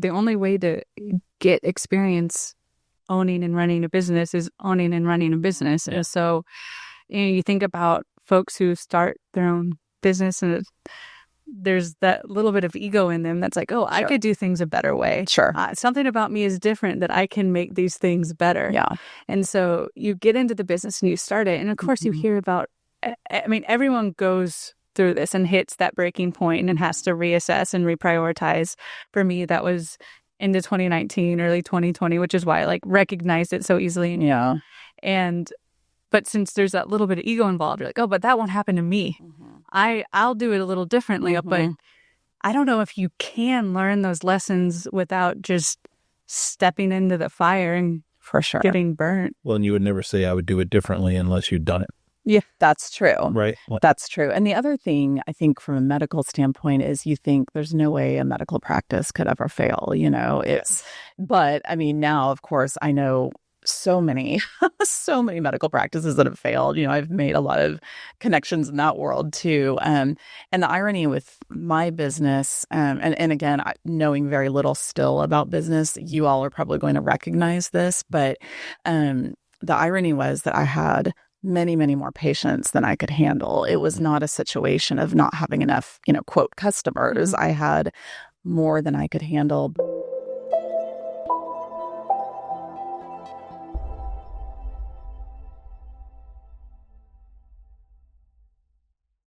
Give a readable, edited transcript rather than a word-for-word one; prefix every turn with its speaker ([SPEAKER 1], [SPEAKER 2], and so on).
[SPEAKER 1] the only way to get experience owning and running a business is owning and running a business. And so, you think about folks who start their own business, and there's that little bit of ego in them that's like, oh, I could do things a better way.
[SPEAKER 2] Sure.
[SPEAKER 1] Something about me is different, that I can make these things better.
[SPEAKER 2] Yeah.
[SPEAKER 1] And so you get into the business and you start it. And of course, you hear about, I mean, everyone goes through this and hits that breaking point and has to reassess and reprioritize. For me, that was into 2019, early 2020, which is why I recognized it so easily.
[SPEAKER 2] Yeah.
[SPEAKER 1] But since there's that little bit of ego involved, you're like, oh, but that won't happen to me. I'll do it a little differently. But I don't know if you can learn those lessons without just stepping into the fire and
[SPEAKER 2] for sure
[SPEAKER 1] getting burnt.
[SPEAKER 3] Well, and you would never say I would do it differently unless you'd done it.
[SPEAKER 2] Yeah, that's true.
[SPEAKER 3] Right.
[SPEAKER 2] That's true. And the other thing, I think, from a medical standpoint is you think there's no way a medical practice could ever fail, but I mean, now, of course, I know so many medical practices that have failed. I've made a lot of connections in that world too. And the irony with my business, and again, knowing very little still about business, you all are probably going to recognize this, but the irony was that I had many, many more patients than I could handle. It was not a situation of not having enough, quote, customers. I had more than I could handle.